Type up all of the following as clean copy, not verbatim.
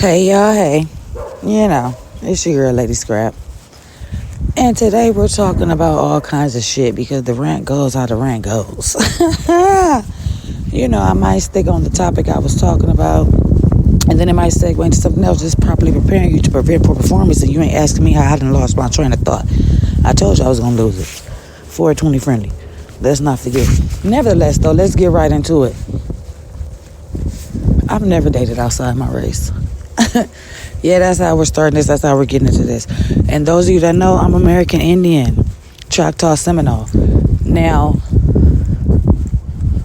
Hey y'all, hey. It's your girl Lady Scrap. And today we're talking about all kinds of shit because the rant goes how the rant goes. I might stick on the topic I was talking about, and then it might segue into something else, just properly preparing you to prepare for performance, and you ain't asking me how I done lost my train of thought. I told you I was going to lose it. 420 friendly. Let's not forget. Nevertheless, though, let's get right into it. I've never dated outside my race. Yeah, that's how we're starting this. That's how we're getting into this. And those of you that know, I'm American Indian, Choctaw Seminole. Now,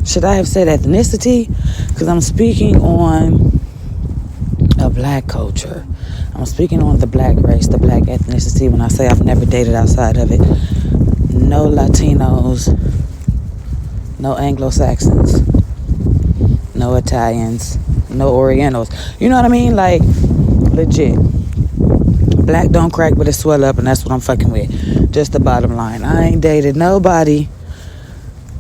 should I have said ethnicity? Because I'm speaking on a black culture. I'm speaking on the black race, the black ethnicity. When I say I've never dated outside of it, no Latinos, no Anglo-Saxons, no Italians, no Orientals. You know what I mean? Like, legit. Black don't crack, but it swell up, and that's what I'm fucking with. Just the bottom line. I ain't dated nobody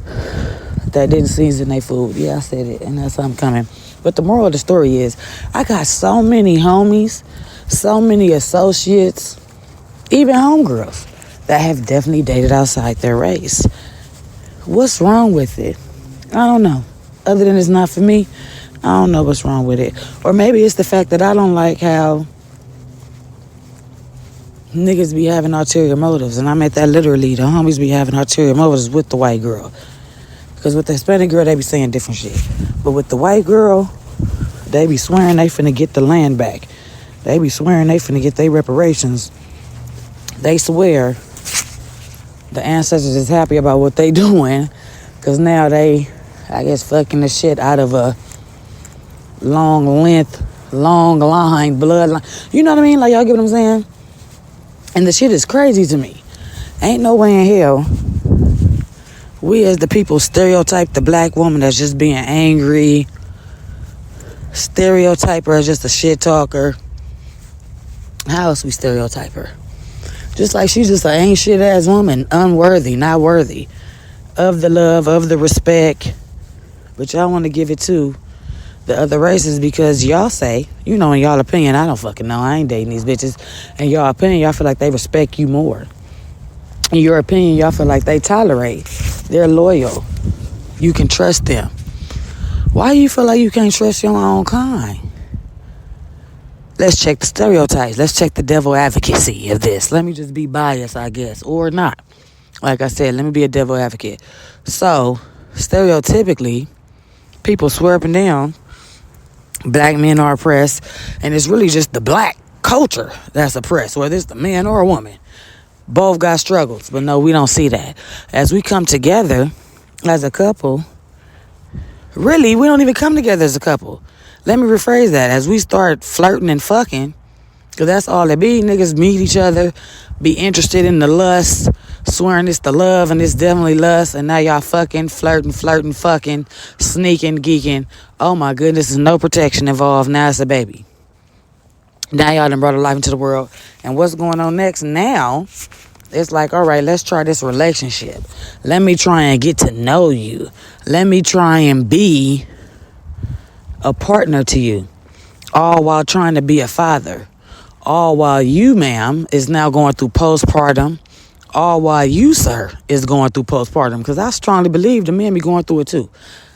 that didn't season their food. Yeah, I said it, and that's how I'm coming. But the moral of the story is, I got so many homies, so many associates, even homegirls, that have definitely dated outside their race. What's wrong with it? I don't know. Other than it's not for me, I don't know what's wrong with it. Or maybe it's the fact that I don't like how niggas be having ulterior motives. And I meant that literally. The homies be having ulterior motives with the white girl. Because with the Hispanic girl, they be saying different shit. But with the white girl, they be swearing they finna get the land back. They be swearing they finna get their reparations. They swear the ancestors is happy about what they doing. Because now they, I guess, fucking the shit out of a long line, bloodline. You know what I mean? Like, y'all get what I'm saying? And the shit is crazy to me. Ain't no way in hell we as the people stereotype the black woman as just being angry, stereotype her as just a shit talker. How else we stereotype her? Just like she's just an ain't shit ass woman, unworthy, not worthy of the love, of the respect. But y'all want to give it to the other races because y'all say, in y'all opinion, I don't fucking know, I ain't dating these bitches. In y'all opinion, y'all feel like they respect you more. In your opinion, y'all feel like they tolerate. They're loyal. You can trust them. Why do you feel like you can't trust your own kind? Let's check the stereotypes. Let's check the devil advocacy of this. Let me just be biased, I guess, or not. Like I said, let me be a devil advocate. So, stereotypically, people swear up and down black men are oppressed, and it's really just the black culture that's oppressed, whether it's the man or a woman. Both got struggles, but no, we don't see that. As we come together as a couple, really, we don't even come together as a couple. Let me rephrase that. As we start flirting and fucking, because that's all it be. Niggas meet each other, be interested in the lust, swearing it's the love and it's definitely lust, and now y'all fucking, flirting, fucking, sneaking, geeking. Oh my goodness, there's no protection involved. Now it's a baby. Now y'all done brought a life into the world. And what's going on next? Now, it's like, all right, let's try this relationship. Let me try and get to know you. Let me try and be a partner to you. All while trying to be a father. All while you, ma'am, is now going through postpartum. All while you, sir, is going through postpartum. Because I strongly believe the men be going through it too.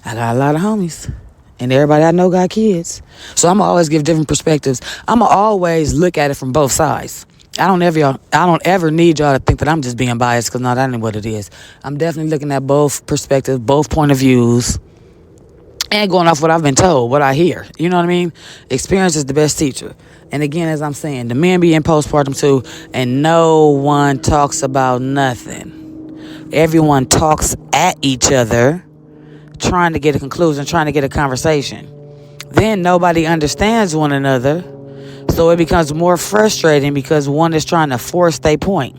I got a lot of homies. And everybody I know got kids. So I'm going to always give different perspectives. I'm going to always look at it from both sides. I don't ever need y'all to think that I'm just being biased, because no, that ain't what it is. I'm definitely looking at both perspectives, both point of views, and going off what I've been told, what I hear. You know what I mean? Experience is the best teacher. And again, as I'm saying, the men be in postpartum too, and no one talks about nothing. Everyone talks at each other, trying to get a conclusion, trying to get a conversation. Then nobody understands one another, so it becomes more frustrating because one is trying to force their point.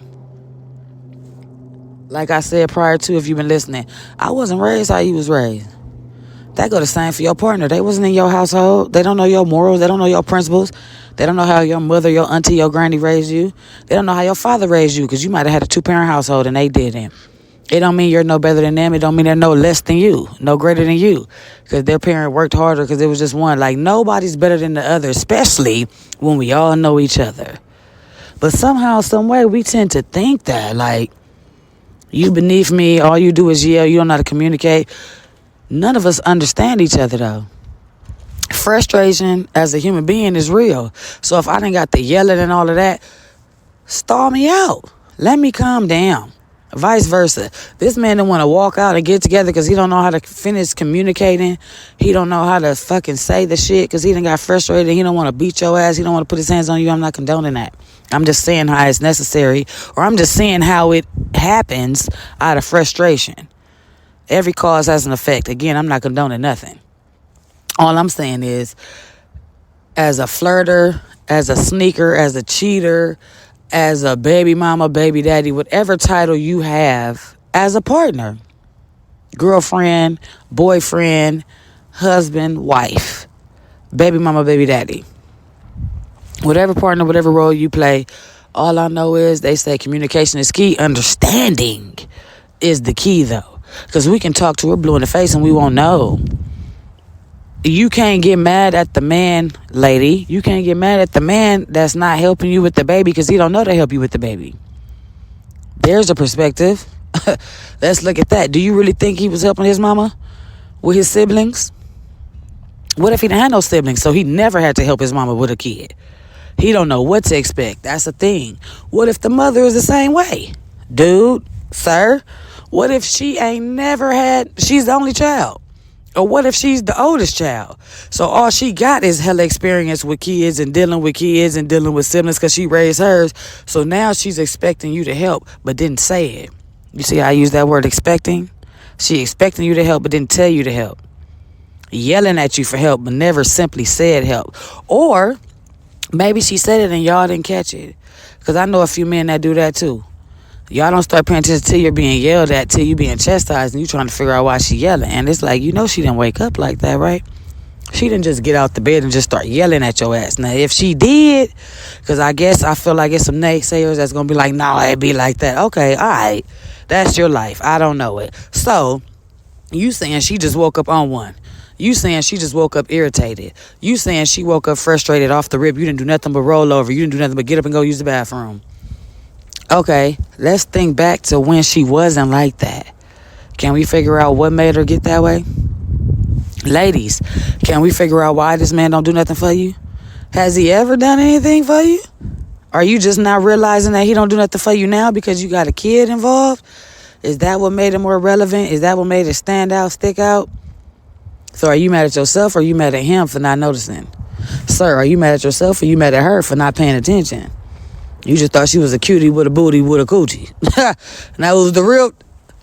Like I said prior to, if you've been listening, I wasn't raised how you was raised. That go the same for your partner. They wasn't in your household. They don't know your morals. They don't know your principles. They don't know how your mother, your auntie, your granny raised you. They don't know how your father raised you, because you might have had a 2-parent household and they didn't. It don't mean you're no better than them. It don't mean they're no less than you, no greater than you. Because their parent worked harder because it was just one. Like, nobody's better than the other, especially when we all know each other. But somehow, some way, we tend to think that, like, you beneath me, all you do is yell, you don't know how to communicate. None of us understand each other, though. Frustration as a human being is real. So if I done got the yelling and all of that, stall me out. Let me calm down. Vice versa. This man don't want to walk out and get together because he don't know how to finish communicating. He don't know how to fucking say the shit because he done got frustrated. He don't want to beat your ass. He don't want to put his hands on you. I'm not condoning that. I'm just saying how it's necessary, or I'm just saying how it happens out of frustration. Every cause has an effect. Again, I'm not condoning nothing. All I'm saying is, as a flirter, as a sneaker, as a cheater, as a baby mama, baby daddy, whatever title you have as a partner, girlfriend, boyfriend, husband, wife, baby mama, baby daddy, whatever partner, whatever role you play, all I know is they say communication is key. Understanding is the key, though, because we can talk to her blue in the face and we won't know. You can't get mad at the man, lady. You can't get mad at the man that's not helping you with the baby because he don't know to help you with the baby. There's a perspective. Let's look at that. Do you really think he was helping his mama with his siblings? What if he didn't have no siblings, so he never had to help his mama with a kid? He don't know what to expect. That's the thing. What if the mother is the same way? Dude, sir, what if she's the only child? Or what if she's the oldest child? So all she got is hella experience with kids and dealing with siblings because she raised hers. So now she's expecting you to help, but didn't say it. You see how I use that word expecting? She expecting you to help, but didn't tell you to help. Yelling at you for help, but never simply said help. Or maybe she said it and y'all didn't catch it. Because I know a few men that do that too. Y'all don't start paying attention till you're being yelled at, till you being chastised, and you trying to figure out why she yelling. And it's like, she didn't wake up like that, right? She didn't just get out the bed and just start yelling at your ass. Now, if she did, because I feel like it's some naysayers that's going to be like, no, it be like that. Okay, all right. That's your life. I don't know it. So, you saying she just woke up on one. You saying she just woke up irritated. You saying she woke up frustrated off the rip. You didn't do nothing but roll over. You didn't do nothing but get up and go use the bathroom. Okay, let's think back to when she wasn't like that. Can we figure out what made her get that way? Ladies, can we figure out why this man don't do nothing for you? Has he ever done anything for you? Are you just not realizing that he don't do nothing for you now because you got a kid involved? Is that what made it more relevant? Is that what made it stand out, stick out? So are you mad at yourself or are you mad at him for not noticing? Sir, are you mad at yourself or are you mad at her for not paying attention? You just thought she was a cutie with a booty with a coochie. And that was the real,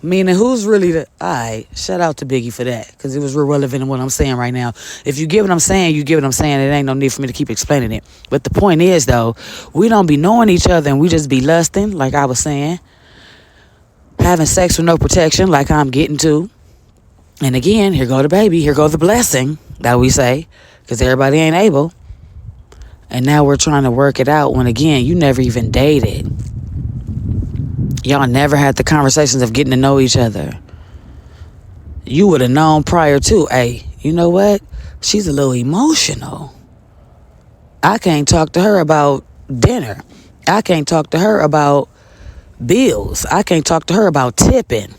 meaning who's really the, alright, shout out to Biggie for that, because it was real relevant in what I'm saying right now. If you get what I'm saying, you get what I'm saying. It ain't no need for me to keep explaining it. But the point is, though, we don't be knowing each other and we just be lusting, like I was saying. Having sex with no protection, like I'm getting to. And again, here go the baby, here go the blessing that we say, because everybody ain't able. And now we're trying to work it out when, again, you never even dated. Y'all never had the conversations of getting to know each other. You would have known prior to, hey, you know what? She's a little emotional. I can't talk to her about dinner. I can't talk to her about bills. I can't talk to her about tipping.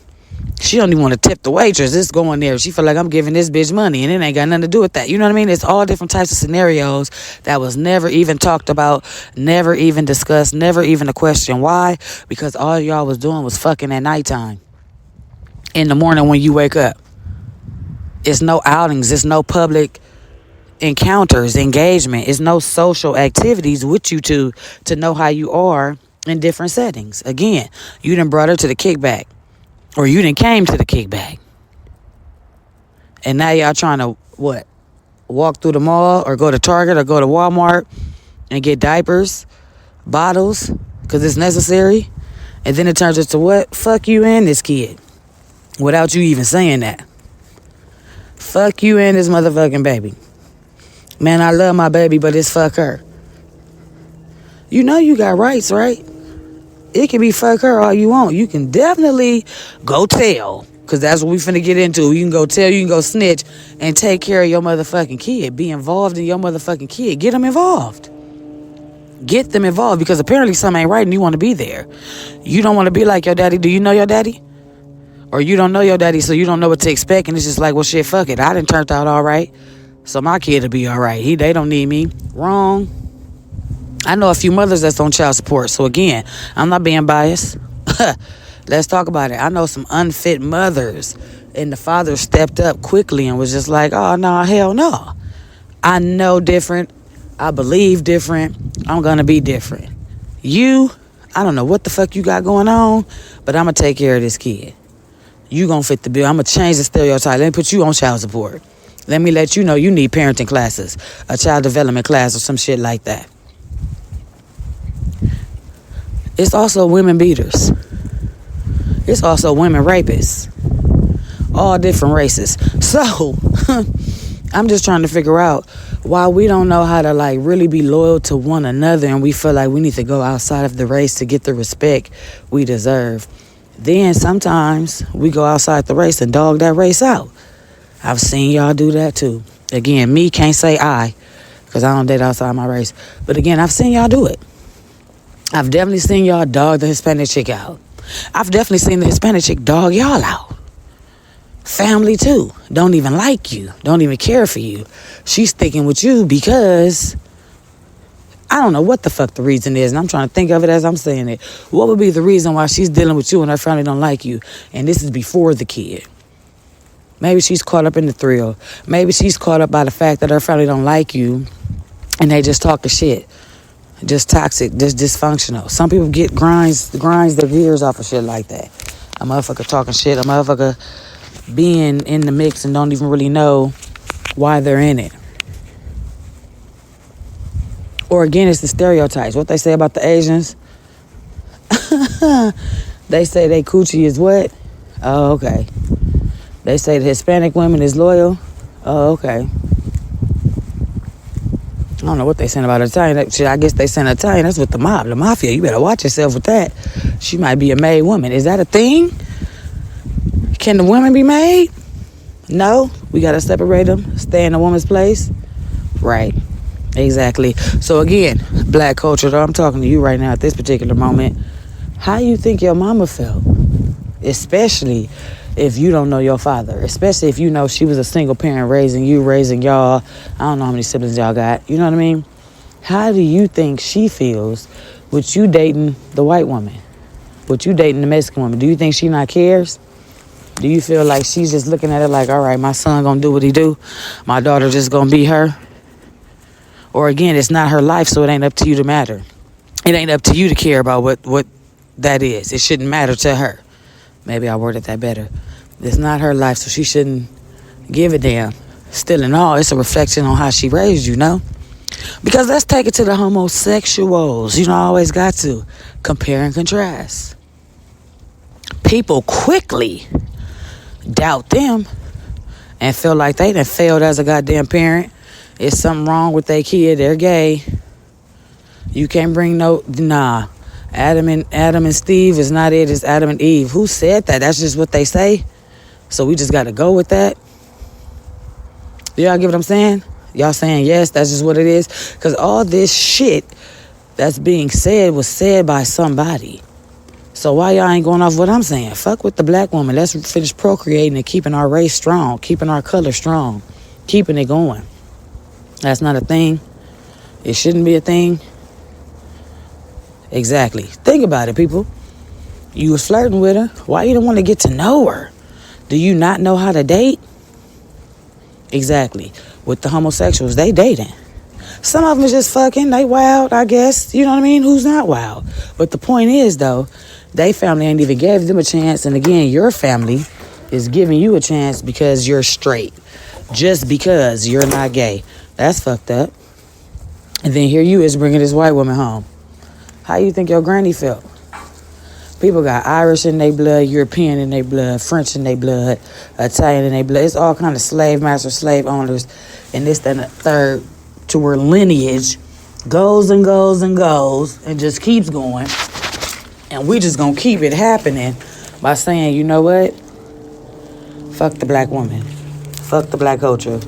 She don't even want to tip the waitress. It's going there. She feel like I'm giving this bitch money and it ain't got nothing to do with that. You know what I mean? It's all different types of scenarios that was never even talked about, never even discussed, never even a question. Why? Because all y'all was doing was fucking at nighttime. In the morning when you wake up. It's no outings. It's no public encounters, engagement. It's no social activities with you two to know how you are in different settings. Again, you done brought her to the kickback. Or you done came to the kickback. And now y'all trying to, what? Walk through the mall or go to Target or go to Walmart and get diapers, bottles, because it's necessary. And then it turns into what? Fuck you and this kid. Without you even saying that. Fuck you and this motherfucking baby. Man, I love my baby, but it's fuck her. You know you got rights, right? It can be fuck her all you want. You can definitely go tell. Because that's what we finna get into. You can go tell, you can go snitch, and take care of your motherfucking kid. Be involved in your motherfucking kid. Get them involved. Get them involved, because apparently something ain't right and you want to be there. You don't want to be like your daddy. Do you know your daddy? Or you don't know your daddy, so you don't know what to expect, and it's just like, well, shit, fuck it. I done turned out all right, so my kid will be all right. They don't need me. Wrong. I know a few mothers that's on child support, so again, I'm not being biased. Let's talk about it. I know some unfit mothers, and the father stepped up quickly and was just like, oh, no, hell no. I know different. I believe different. I'm going to be different. I don't know what the fuck you got going on, but I'm going to take care of this kid. You going to fit the bill. I'm going to change the stereotype. Let me put you on child support. Let me let you know you need parenting classes, a child development class or some shit like that. It's also women beaters. It's also women rapists. All different races. So, I'm just trying to figure out why we don't know how to like really be loyal to one another, and we feel like we need to go outside of the race to get the respect we deserve. Then sometimes we go outside the race and dog that race out. I've seen y'all do that too. Again, me can't say I, because I don't date outside my race. But again, I've seen y'all do it. I've definitely seen y'all dog the Hispanic chick out. I've definitely seen the Hispanic chick dog y'all out. Family too. Don't even like you. Don't even care for you. She's sticking with you because I don't know what the fuck the reason is, and I'm trying to think of it as I'm saying it. What would be the reason why she's dealing with you and her family don't like you? And this is before the kid. Maybe she's caught up in the thrill. Maybe she's caught up by the fact that her family don't like you and they just talk the shit. Just toxic, just dysfunctional. Some people grinds their gears off of shit like that. A motherfucker talking shit, a motherfucker being in the mix and don't even really know why they're in it. Or again, it's the stereotypes. What they say about the Asians. They say they coochie is what? Oh, okay. They say the Hispanic women is loyal. Oh, okay. I don't know what they saying about Italian. I guess they saying Italian. That's with the mob, the mafia. You better watch yourself with that. She might be a made woman. Is that a thing? Can the women be made? No. We got to separate them. Stay in a woman's place. Right. Exactly. So again, black culture, though, I'm talking to you right now at this particular moment. How you think your mama felt? Especially if you don't know your father. Especially if you know she was a single parent raising you, raising y'all. I don't know how many siblings y'all got. You know what I mean? How do you think she feels with you dating the white woman? With you dating the Mexican woman? Do you think she not cares? Do you feel like she's just looking at it like, all right, my son gonna do what he do. My daughter just gonna be her? Or again, it's not her life, so it ain't up to you to matter. It ain't up to you to care about what that is. It shouldn't matter to her. Maybe I worded that better. It's not her life, so she shouldn't give a damn. Still in all, it's a reflection on how she raised you, know? Because let's take it to the homosexuals. You know, I always got to compare and contrast. People quickly doubt them and feel like they done failed as a goddamn parent. It's something wrong with their kid. They're gay. You can't bring nah. Adam and Steve is not it. It's Adam and Eve. Who said that? That's just what they say. So we just got to go with that. Y'all get what I'm saying? Y'all saying yes, that's just what it is? Because all this shit that's being said was said by somebody. So why y'all ain't going off what I'm saying? Fuck with the black woman. Let's finish procreating and keeping our race strong. Keeping our color strong. Keeping it going. That's not a thing. It shouldn't be a thing. Exactly. Think about it, people. You was flirting with her. Why you don't want to get to know her? Do you not know how to date? Exactly. With the homosexuals, they dating. Some of them is just fucking. They wild, I guess. You know what I mean? Who's not wild? But the point is, though, they family ain't even gave them a chance. And again, your family is giving you a chance because you're straight. Just because you're not gay. That's fucked up. And then here you is bringing this white woman home. How you think your granny felt? People got Irish in their blood, European in their blood, French in their blood, Italian in their blood. It's all kind of slave masters, slave owners, and this, that, and the third, to where lineage goes and goes and goes and just keeps going. And we just gonna keep it happening by saying, you know what? Fuck the black woman. Fuck the black culture.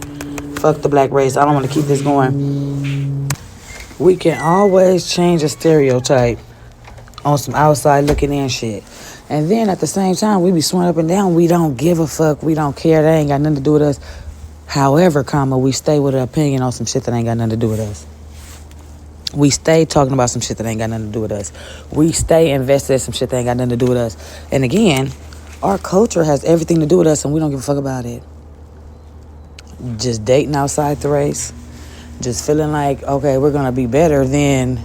Fuck the black race. I don't want to keep this going. We can always change a stereotype on some outside looking in shit. And then at the same time, we be swearing up and down, we don't give a fuck, we don't care, that ain't got nothing to do with us. However, we stay with an opinion on some shit that ain't got nothing to do with us. We stay talking about some shit that ain't got nothing to do with us. We stay invested in some shit that ain't got nothing to do with us. And again, our culture has everything to do with us and we don't give a fuck about it. Just dating outside the race. Just feeling like, okay, we're going to be better than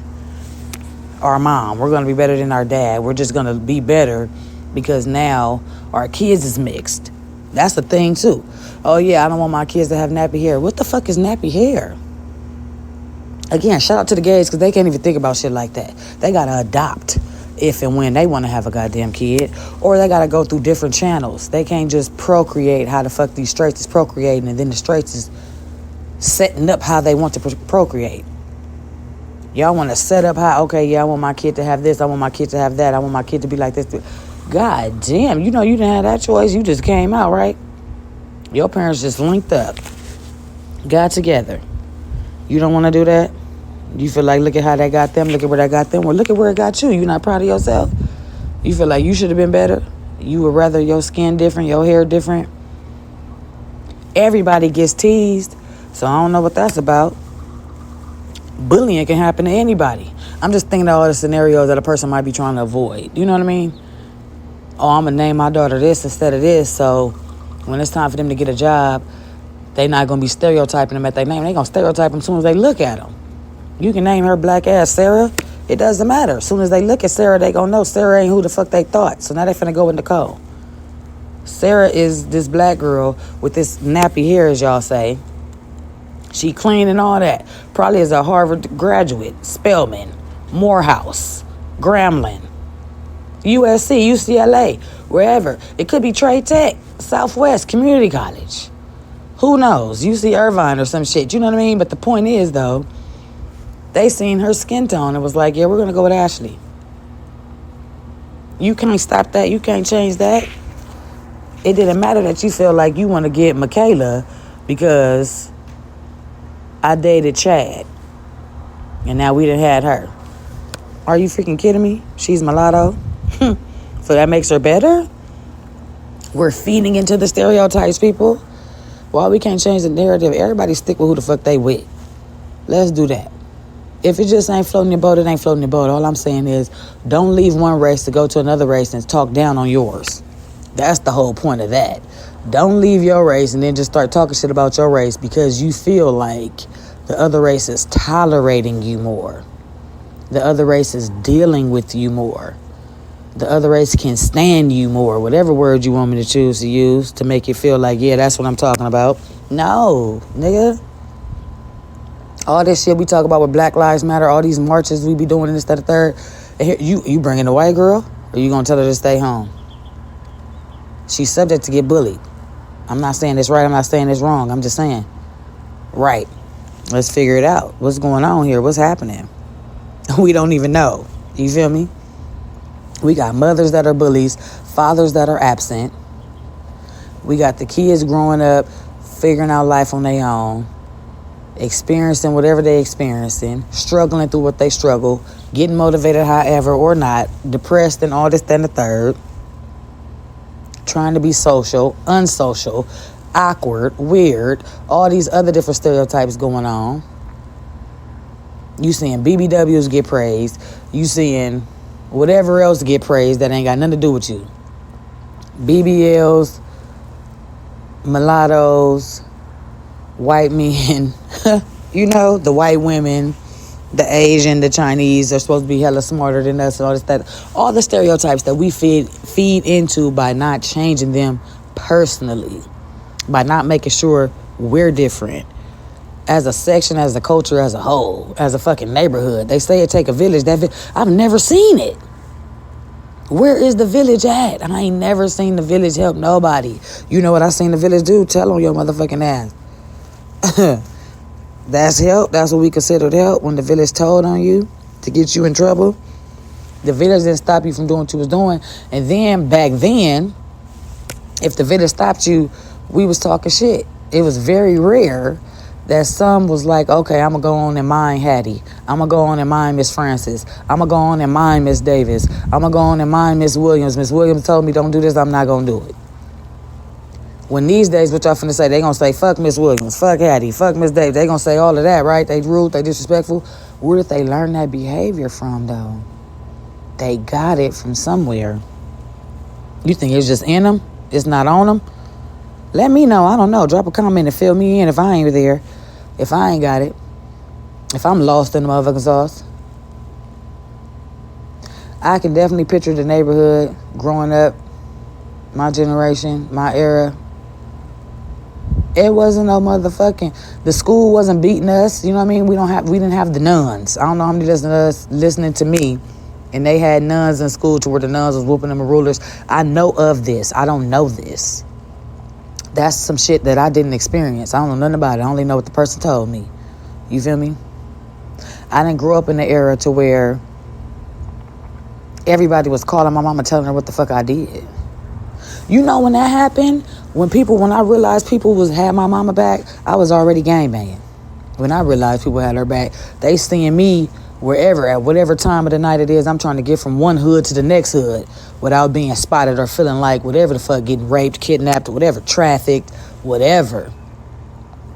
our mom. We're going to be better than our dad. We're just going to be better because now our kids is mixed. That's the thing too. Oh yeah, I don't want my kids to have nappy hair. What the fuck is nappy hair? Again, shout out to the gays because they can't even think about shit like that. They got to adopt if and when they want to have a goddamn kid. Or they got to go through different channels. They can't just procreate how the fuck these straights is procreating and then the straights is setting up how they want to procreate. Y'all want to set up how, okay, yeah, I want my kid to have this. I want my kid to have that. I want my kid to be like this. God damn, you know you didn't have that choice. You just came out, right? Your parents just linked up. Got together. You don't want to do that? You feel like, look at how that got them. Look at where that got them. Well, look at where it got you. You not proud of yourself? You feel like you should have been better? You would rather your skin different, your hair different? Everybody gets teased. So I don't know what that's about. Bullying can happen to anybody. I'm just thinking of all the scenarios that a person might be trying to avoid. You know what I mean? Oh, I'm going to name my daughter this instead of this. So when it's time for them to get a job, they not going to be stereotyping them at their name. They going to stereotype them as soon as they look at them. You can name her black ass Sarah. It doesn't matter. As soon as they look at Sarah, they going to know Sarah ain't who the fuck they thought. So now they finna go with Nicole. Sarah is this black girl with this nappy hair, as y'all say. She clean and all that. Probably is a Harvard graduate. Spelman. Morehouse. Grambling. USC. UCLA. Wherever. It could be Trade Tech. Southwest. Community College. Who knows? UC Irvine or some shit. You know what I mean? But the point is, though, they seen her skin tone and was like, yeah, we're going to go with Ashley. You can't stop that. You can't change that. It didn't matter that you feel like you want to get Michaela because I dated Chad. And now we done had her. Are you freaking kidding me? She's mulatto. So that makes her better? We're feeding into the stereotypes, people. Why we can't change the narrative? Everybody stick with who the fuck they with. Let's do that. If it just ain't floating your boat, it ain't floating your boat. All I'm saying is don't leave one race to go to another race and talk down on yours. That's the whole point of that. Don't leave your race and then just start talking shit about your race because you feel like the other race is tolerating you more. The other race is dealing with you more. The other race can stand you more. Whatever word you want me to choose to use to make it feel like, yeah, that's what I'm talking about. No, nigga. All this shit we talk about with Black Lives Matter, all these marches we be doing and this, that, the third. You bringing a white girl or you gonna tell her to stay home? She's subject to get bullied. I'm not saying this right. I'm not saying this wrong. I'm just saying, right. Let's figure it out. What's going on here? What's happening? We don't even know. You feel me? We got mothers that are bullies, fathers that are absent. We got the kids growing up, figuring out life on their own, experiencing whatever they experiencing, struggling through what they struggle, getting motivated however or not, depressed and all this, that, and the third. Trying to be social, unsocial, awkward, weird, all these other different stereotypes going on. You seeing BBWs get praised. You seeing whatever else get praised that ain't got nothing to do with you. BBLs, mulattoes, white men, you know, the white women, the Asian, the Chinese are supposed to be hella smarter than us and all this, that. All the stereotypes that we feed into by not changing them personally, by not making sure we're different. As a section, as a culture, as a whole, as a fucking neighborhood. They say it take a village. I've never seen it. Where is the village at? I ain't never seen the village help nobody. You know what I seen the village do? Tell on your motherfucking ass. That's help. That's what we considered help when the village told on you to get you in trouble. The village didn't stop you from doing what you was doing. And then, back then, if the village stopped you, we was talking shit. It was very rare that some was like, okay, I'm going to go on and mine Hattie. I'm going to go on and mine Miss Francis. I'm going to go on and mine Miss Davis. I'm going to go on and mine Miss Williams. Miss Williams told me don't do this, I'm not going to do it. When these days, what y'all finna say, they going to say, fuck Miss Williams, fuck Hattie, fuck Miss Davis. They going to say all of that, right? They rude, they disrespectful. Where did they learn that behavior from, though? They got it from somewhere. You think it's just in them? It's not on them? Let me know. I don't know. Drop a comment and fill me in if I ain't there. If I ain't got it. If I'm lost in the motherfucking sauce. I can definitely picture the neighborhood growing up. My generation. My era. It wasn't no motherfucking... The school wasn't beating us. You know what I mean? We didn't have the nuns. I don't know how many listening to me. And they had nuns in school to where the nuns was whooping them with rulers. I know of this. I don't know this. That's some shit that I didn't experience. I don't know nothing about it. I only know what the person told me. You feel me? I didn't grow up in the era to where everybody was calling my mama telling her what the fuck I did. You know when that happened? When I realized people had my mama back, I was already gangbanging. When I realized people had her back, they seeing me wherever, at whatever time of the night it is, I'm trying to get from one hood to the next hood without being spotted or feeling like whatever the fuck, getting raped, kidnapped, or whatever, trafficked, whatever.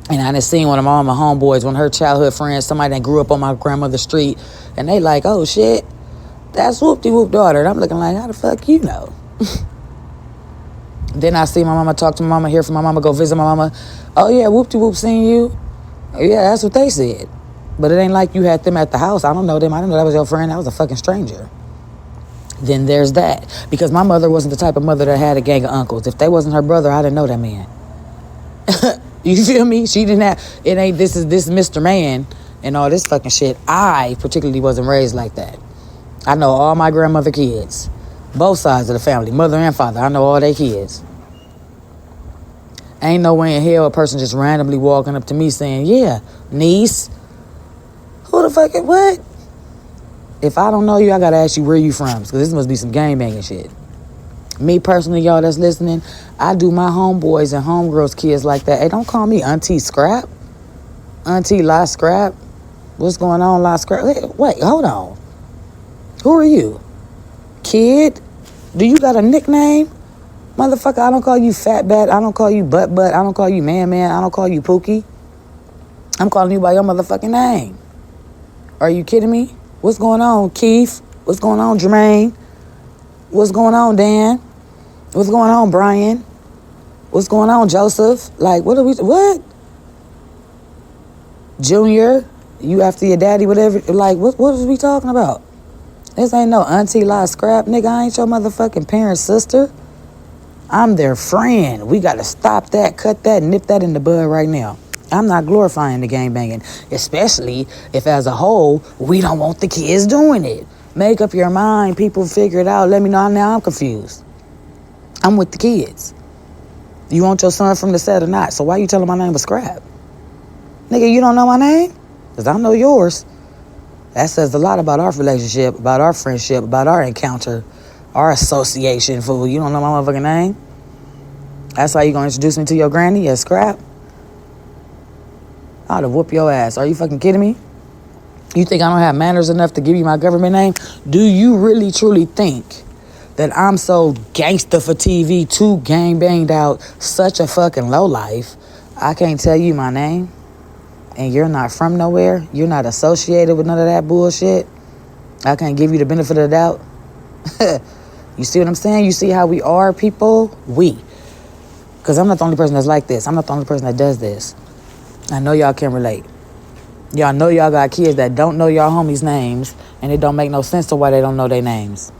And I done seen one of my homeboys, one of her childhood friends, somebody that grew up on my grandmother's street, and they like, oh shit, that's Whoop-de-Whoop daughter. And I'm looking like, how the fuck you know? Then I see my mama, talk to my mama, hear from my mama, go visit my mama. Oh yeah, Whoop-de-Whoop seen you. Yeah, that's what they said. But it ain't like you had them at the house. I don't know them. I didn't know that was your friend. That was a fucking stranger. Then there's that. Because my mother wasn't the type of mother that had a gang of uncles. If they wasn't her brother, I didn't know that man. You feel me? She didn't have... It ain't this is Mr. Man and all this fucking shit. I particularly wasn't raised like that. I know all my grandmother kids. Both sides of the family. Mother and father. I know all their kids. Ain't no way in hell a person just randomly walking up to me saying, yeah, niece... Who the fuck, what? If I don't know you, I gotta ask you where you from. Because this must be some gangbanging shit. Me personally, y'all that's listening, I do my homeboys and homegirls kids like that. Hey, don't call me Auntie Scrap. Auntie La Scrap. What's going on, La Scrap? Wait, hold on. Who are you? Kid? Do you got a nickname? Motherfucker, I don't call you Fat Bat. I don't call you Butt. I don't call you Man. I don't call you Pookie. I'm calling you by your motherfucking name. Are you kidding me? What's going on, Keith? What's going on, Jermaine? What's going on, Dan? What's going on, Brian? What's going on, Joseph? Like, what? Junior? You after your daddy, whatever? Like, what is we talking about? This ain't no Auntie La Scrap, nigga. I ain't your motherfucking parent's sister. I'm their friend. We gotta stop that, cut that, nip that in the bud right now. I'm not glorifying the gangbanging, especially if as a whole, we don't want the kids doing it. Make up your mind. People figure it out. Let me know. Now I'm confused. I'm with the kids. You want your son from the set or not? So why you telling my name was Scrap? Nigga, you don't know my name? Because I know yours. That says a lot about our relationship, about our friendship, about our encounter, our association, fool. You don't know my motherfucking name? That's how you going to introduce me to your granny as Scrap? I'd have whooped your ass. Are you fucking kidding me? You think I don't have manners enough to give you my government name? Do you really, truly think that I'm so gangster for TV, too gang banged out, such a fucking lowlife, I can't tell you my name? And you're not from nowhere? You're not associated with none of that bullshit? I can't give you the benefit of the doubt? You see what I'm saying? You see how we are, people? We. Because I'm not the only person that's like this. I'm not the only person that does this. I know y'all can relate. Y'all know y'all got kids that don't know y'all homies' names, and it don't make no sense to why they don't know their names.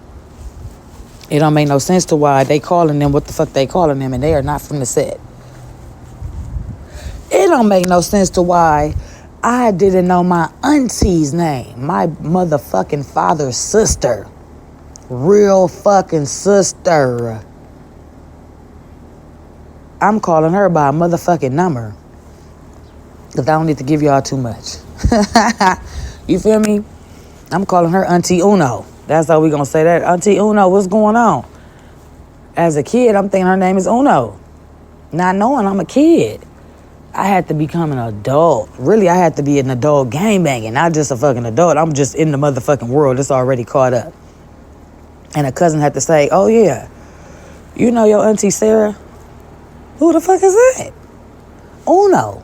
It don't make no sense to why they calling them what the fuck they calling them, and they are not from the set. It don't make no sense to why I didn't know my auntie's name, my motherfucking father's sister. Real fucking sister. I'm calling her by a motherfucking number. Because I don't need to give y'all too much. You feel me? I'm calling her Auntie Uno. That's how we gonna say that. Auntie Uno, what's going on? As a kid, I'm thinking her name is Uno. Not knowing I'm a kid. I had to become an adult. Really, I had to be an adult gangbanging, not just a fucking adult. I'm just in the motherfucking world. It's already caught up. And a cousin had to say, oh yeah, you know your auntie Sarah? Who the fuck is that? Uno.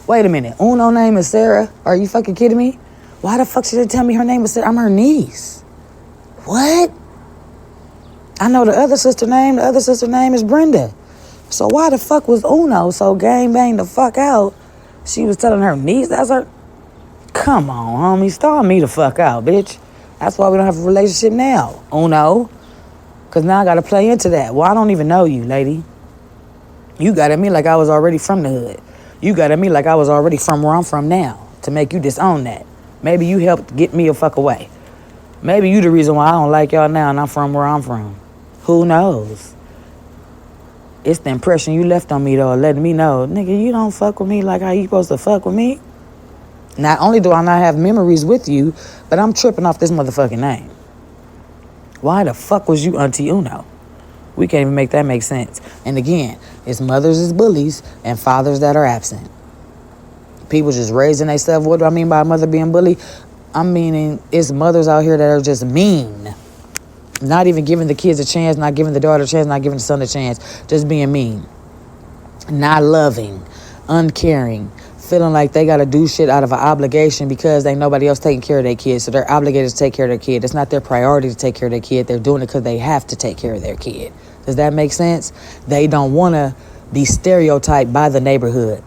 Wait a minute. Uno name is Sarah? Are you fucking kidding me? Why the fuck she didn't tell me her name was Sarah? I'm her niece. What? I know the other sister name. The other sister name is Brenda. So why the fuck was Uno so gangbang the fuck out? She was telling her niece that's her. Come on, homie. Stall me the fuck out, bitch. That's why we don't have a relationship now. Uno. Because now I got to play into that. Well, I don't even know you, lady. You got at me like I was already from the hood. You got at me like I was already from where I'm from now to make you disown that. Maybe you helped get me a fuck away. Maybe you the reason why I don't like y'all now and I'm from where I'm from. Who knows? It's the impression you left on me, though, letting me know, nigga, you don't fuck with me like how you supposed to fuck with me. Not only do I not have memories with you, but I'm tripping off this motherfucking name. Why the fuck was you Auntie Uno? We can't even make that make sense. And again, it's mothers as bullies and fathers that are absent. People just raising themselves. What do I mean by a mother being bully? I'm meaning it's mothers out here that are just mean. Not even giving the kids a chance, not giving the daughter a chance, not giving the son a chance. Just being mean. Not loving. Uncaring. Feeling like they got to do shit out of an obligation because ain't nobody else taking care of their kids. So they're obligated to take care of their kid. It's not their priority to take care of their kid. They're doing it because they have to take care of their kid. Does that make sense? They don't want to be stereotyped by the neighborhood.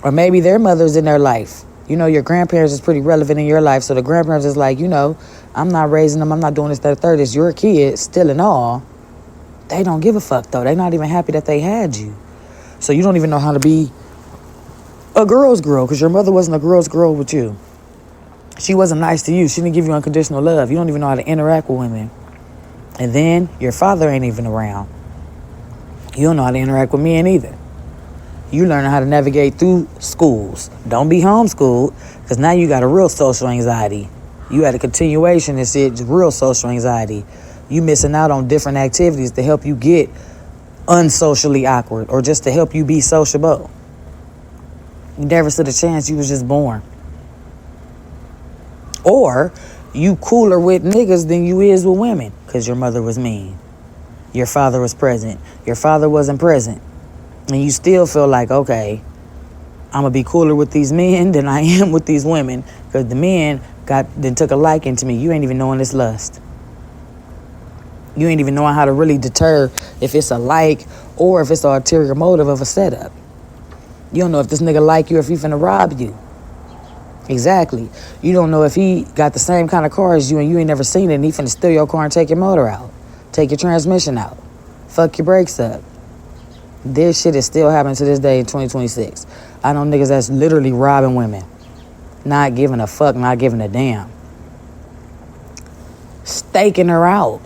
Or maybe their mother's in their life. You know, your grandparents is pretty relevant in your life. So the grandparents is like, you know, I'm not raising them. I'm not doing this, that, third. It's your kid still and all. They don't give a fuck, though. They're not even happy that they had you. So you don't even know how to be a girl's girl because your mother wasn't a girl's girl with you. She wasn't nice to you. She didn't give you unconditional love. You don't even know how to interact with women. And then your father ain't even around. You don't know how to interact with men either. You learning how to navigate through schools. Don't be homeschooled because now you got a real social anxiety. You had a continuation and shit, real social anxiety. You missing out on different activities to help you get unsocially awkward or just to help you be sociable. You never stood a chance. You was just born. Or you cooler with niggas than you is with women because your mother was mean. Your father was present. Your father wasn't present. And you still feel like, okay, I'm going to be cooler with these men than I am with these women because the men then took a liking to me. You ain't even knowing this lust. You ain't even knowing how to really deter if it's a like or if it's the ulterior motive of a setup. You don't know if this nigga like you or if he finna rob you. Exactly. You don't know if he got the same kind of car as you and you ain't never seen it and he finna steal your car and take your motor out. Take your transmission out. Fuck your brakes up. This shit is still happening to this day in 2026. I know niggas that's literally robbing women. Not giving a fuck, not giving a damn. Staking her out.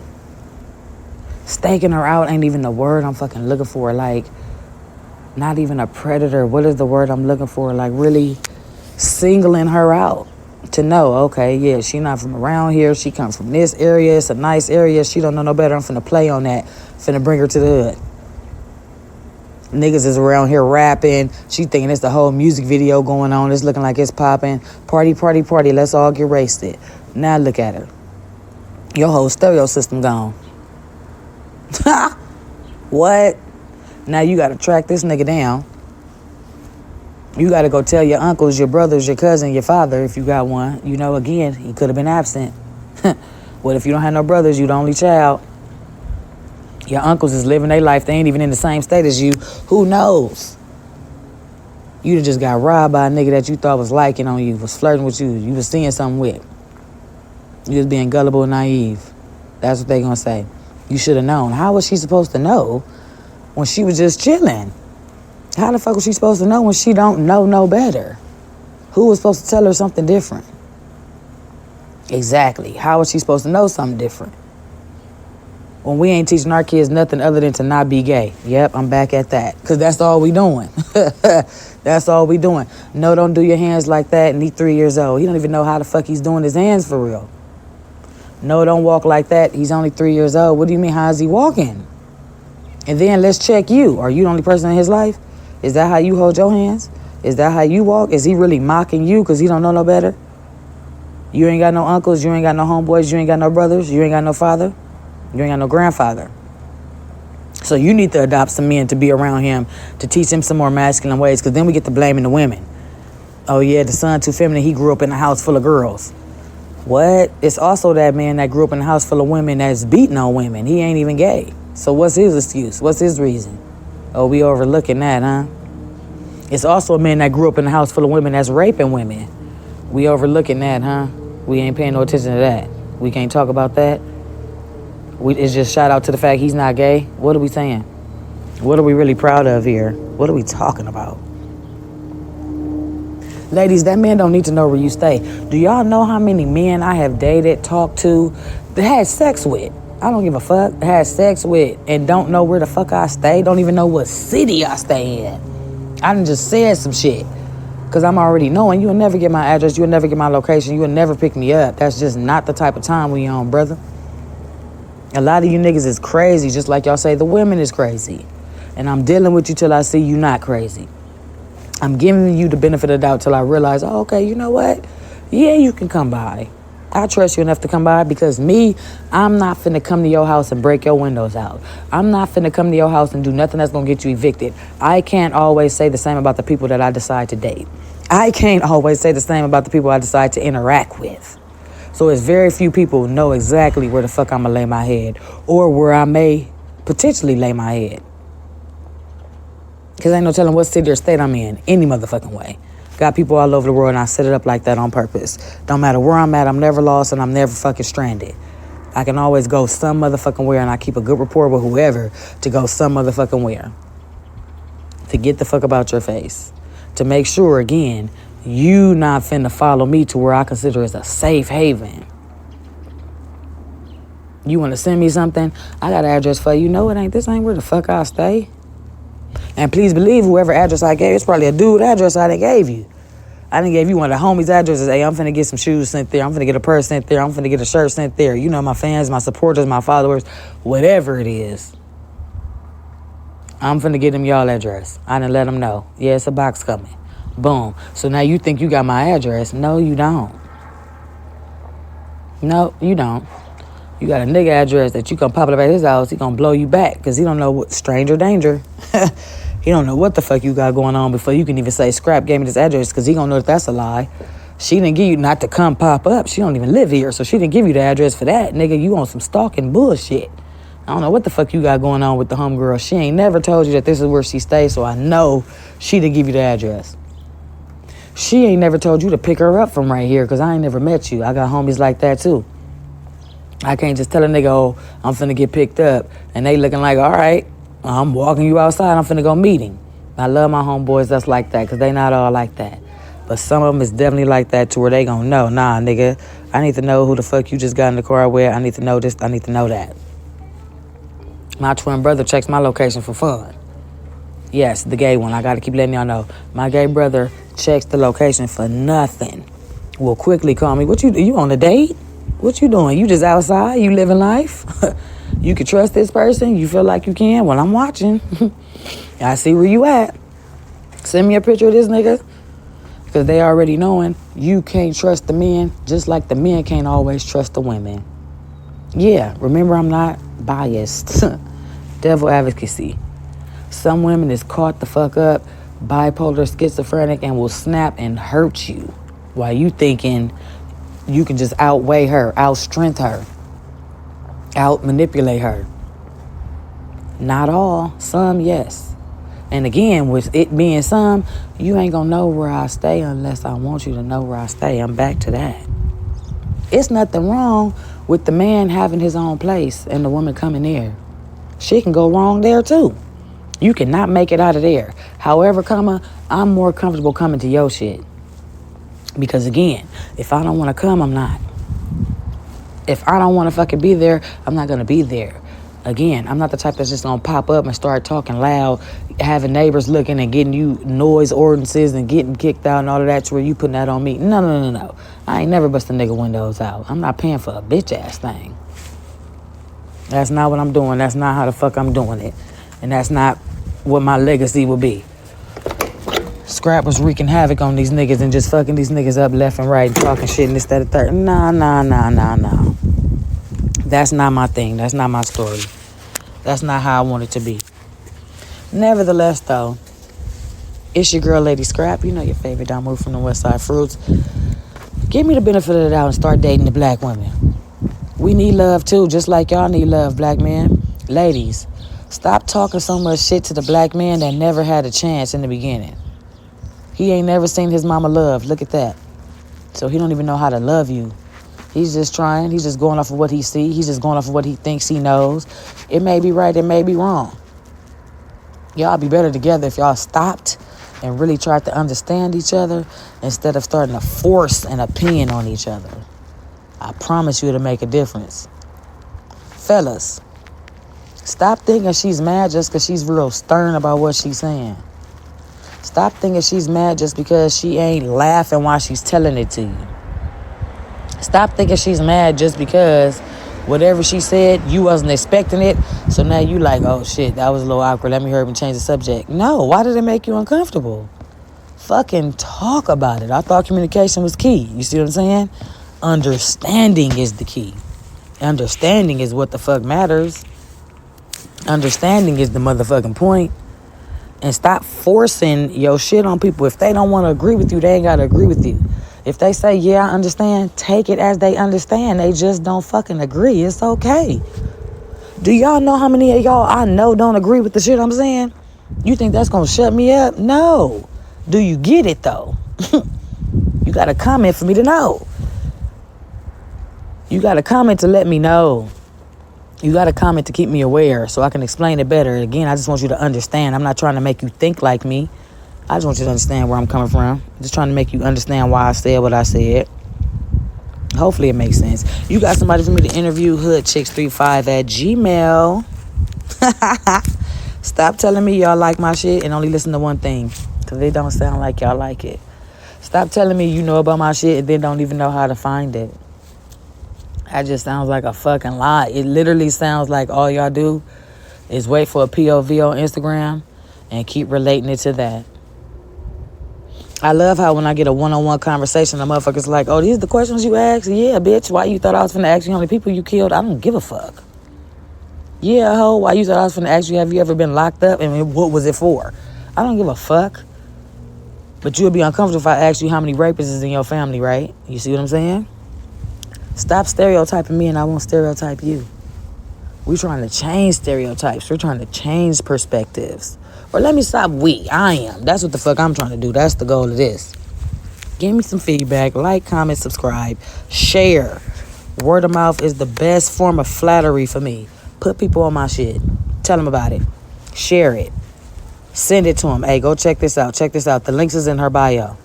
Staking her out ain't even the word I'm fucking looking for. Like, not even a predator. What is the word I'm looking for? Like, really singling her out. To know, okay, yeah, she not from around here. She come from this area. It's a nice area. She don't know no better. I'm finna play on that. Finna bring her to the hood. Niggas is around here rapping. She thinking it's the whole music video going on. It's looking like it's popping. Party, party, party. Let's all get wasted. Now look at her. Your whole stereo system gone. What? Now you got to track this nigga down. You got to go tell your uncles, your brothers, your cousin, your father, if you got one. You know, again, he could have been absent. What if you don't have no brothers? You the only child. Your uncles is living their life. They ain't even in the same state as you. Who knows? You done just got robbed by a nigga that you thought was liking on you, was flirting with you, you was seeing something with. You was being gullible and naive. That's what they gonna say. You should have known. How was she supposed to know when she was just chilling? How the fuck was she supposed to know when she don't know no better? Who was supposed to tell her something different? Exactly. How was she supposed to know something different? When we ain't teaching our kids nothing other than to not be gay. Yep, I'm back at that. Because that's all we doing. That's all we doing. No, don't do your hands like that. And he's 3 years old. He don't even know how the fuck he's doing his hands for real. No, don't walk like that. He's only 3 years old. What do you mean, how is he walking? And then let's check you. Are you the only person in his life? Is that how you hold your hands? Is that how you walk? Is he really mocking you because he don't know no better? You ain't got no uncles. You ain't got no homeboys. You ain't got no brothers. You ain't got no father. You ain't got no grandfather. So you need to adopt some men to be around him to teach him some more masculine ways, because then we get to blaming the women. Oh, yeah, the son too feminine. He grew up in a house full of girls. What? It's also that man that grew up in a house full of women that's beating on women. He ain't even gay. So what's his excuse? What's his reason? Oh, we overlooking that, huh? It's also a man that grew up in a house full of women that's raping women. We overlooking that, huh? We ain't paying no attention to that. We can't talk about that. It's just shout out to the fact he's not gay. What are we saying? What are we really proud of here? What are we talking about? Ladies, that man don't need to know where you stay. Do y'all know how many men I have dated, talked to, that had sex with? I don't give a fuck. Had sex with and don't know where the fuck I stay. Don't even know what city I stay in. I done just said some shit. Because I'm already knowing you'll never get my address. You'll never get my location. You'll never pick me up. That's just not the type of time we on, brother. A lot of you niggas is crazy, just like y'all say the women is crazy. And I'm dealing with you till I see you not crazy. I'm giving you the benefit of the doubt till I realize, oh, okay, you know what? Yeah, you can come by. I trust you enough to come by, because me, I'm not finna come to your house and break your windows out. I'm not finna come to your house and do nothing that's gonna get you evicted. I can't always say the same about the people that I decide to date. I can't always say the same about the people I decide to interact with. So it's very few people who know exactly where the fuck I'm gonna lay my head, or where I may potentially lay my head. Because ain't no telling what city or state I'm in, any motherfucking way. Got people all over the world, and I set it up like that on purpose. Don't matter where I'm at, I'm never lost, and I'm never fucking stranded. I can always go some motherfucking where, and I keep a good rapport with whoever to go some motherfucking where. To get the fuck about your face. To make sure, again, you not finna follow me to where I consider is a safe haven. You want to send me something? I got an address for you. No, this ain't where the fuck I stay. And please believe whoever address I gave, it's probably a dude address I done gave you. I done gave you one of the homies' addresses. Hey, I'm finna get some shoes sent there. I'm finna get a purse sent there. I'm finna get a shirt sent there. You know, my fans, my supporters, my followers, whatever it is. I'm finna get them y'all address. I done let them know. Yeah, it's a box coming. Boom. So now you think you got my address. No, you don't. No, you don't. You got a nigga address that you gonna pop up at his house. He gonna blow you back because he don't know what stranger danger. He don't know what the fuck you got going on before you can even say Scrap gave me this address, because he gonna know that that's a lie. She didn't give you not to come pop up. She don't even live here, so she didn't give you the address for that. Nigga, you on some stalking bullshit. I don't know what the fuck you got going on with the homegirl. She ain't never told you that this is where she stays, so I know she didn't give you the address. She ain't never told you to pick her up from right here, because I ain't never met you. I got homies like that too. I can't just tell a nigga, oh, I'm finna get picked up, and they looking like, all right, I'm walking you outside, I'm finna go meet him. I love my homeboys that's like that, because they not all like that. But some of them is definitely like that to where they gonna know, nah, nigga, I need to know who the fuck you just got in the car with. I need to know this, I need to know that. My twin brother checks my location for fun. Yes, the gay one, I gotta keep letting y'all know. My gay brother checks the location for nothing. Will quickly call me, you on a date? What you doing? You just outside? You living life? You can trust this person? You feel like you can? Well, I'm watching. I see where you at. Send me a picture of this nigga. Because they already knowing you can't trust the men, just like the men can't always trust the women. Yeah, remember, I'm not biased. Devil advocacy. Some women is caught the fuck up, bipolar, schizophrenic, and will snap and hurt you while you thinking you can just outweigh her, outstrength her, out-manipulate her. Not all. Some, yes. And again, with it being some, you ain't gonna know where I stay unless I want you to know where I stay. I'm back to that. It's nothing wrong with the man having his own place and the woman coming there. Shit can go wrong there too. You cannot make it out of there. However, I'm more comfortable coming to your shit. Because again, if I don't want to come, I'm not. If I don't want to fucking be there, I'm not going to be there. Again, I'm not the type that's just going to pop up and start talking loud, having neighbors looking and getting you noise ordinances and getting kicked out and all of that to where you putting that on me. No. I ain't never bust a nigga windows out. I'm not paying for a bitch ass thing. That's not what I'm doing. That's not how the fuck I'm doing it. And that's not what my legacy will be. Scrap was wreaking havoc on these niggas and just fucking these niggas up left and right and talking shit and this, that, and third. Nah. That's not my thing. That's not my story. That's not how I want it to be. Nevertheless, though, it's your girl, Lady Scrap. You know your favorite Don Move from the West Side Fruits. Give me the benefit of the doubt and start dating the black women. We need love, too, just like y'all need love, black men. Ladies, stop talking so much shit to the black man that never had a chance in the beginning. He ain't never seen his mama love. Look at that. So he don't even know how to love you. He's just trying. He's just going off of what he sees. He's just going off of what he thinks he knows. It may be right. It may be wrong. Y'all be better together if y'all stopped and really tried to understand each other instead of starting to force an opinion on each other. I promise you it'll make a difference. Fellas, stop thinking she's mad just because she's real stern about what she's saying. Stop thinking she's mad just because she ain't laughing while she's telling it to you. Stop thinking she's mad just because whatever she said, you wasn't expecting it. So now you like, oh shit, that was a little awkward. Let me hurry up and change the subject. No, why did it make you uncomfortable? Fucking talk about it. I thought communication was key. You see what I'm saying? Understanding is the key. Understanding is what the fuck matters. Understanding is the motherfucking point. And stop forcing your shit on people. If they don't want to agree with you, they ain't got to agree with you. If they say, yeah, I understand, take it as they understand. They just don't fucking agree. It's okay. Do y'all know how many of y'all I know don't agree with the shit I'm saying? You think that's going to shut me up? No. Do you get it, though? You got to comment for me to know. You got to comment to let me know. You got to comment to keep me aware so I can explain it better. Again, I just want you to understand. I'm not trying to make you think like me. I just want you to understand where I'm coming from. I'm just trying to make you understand why I said what I said. Hopefully it makes sense. You got somebody for me to interview, HoodChicks35@gmail. Stop telling me y'all like my shit and only listen to one thing. Because it don't sound like y'all like it. Stop telling me you know about my shit and then don't even know how to find it. That just sounds like a fucking lie. It literally sounds like all y'all do is wait for a POV on Instagram and keep relating it to that. I love how when I get a one-on-one conversation, the motherfuckers like, oh, these are the questions you asked? Yeah, bitch. Why you thought I was finna ask you how many people you killed? I don't give a fuck. Yeah, ho. Why you thought I was finna ask you, have you ever been locked up? And what was it for? I don't give a fuck. But you'll be uncomfortable if I ask you how many rapists is in your family, right? You see what I'm saying? Stop stereotyping me and I won't stereotype you. We're trying to change stereotypes. We're trying to change perspectives. Or let me stop I am. That's what the fuck I'm trying to do. That's the goal of this. Give me some feedback. Like, comment, subscribe. Share. Word of mouth is the best form of flattery for me. Put people on my shit. Tell them about it. Share it. Send it to them. Hey, go check this out. Check this out. The links is in her bio.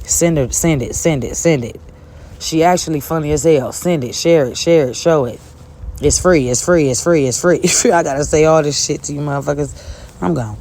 Send it. She actually funny as hell. Send it. Share it. Show it. It's free. I gotta say all this shit to you motherfuckers. I'm gone.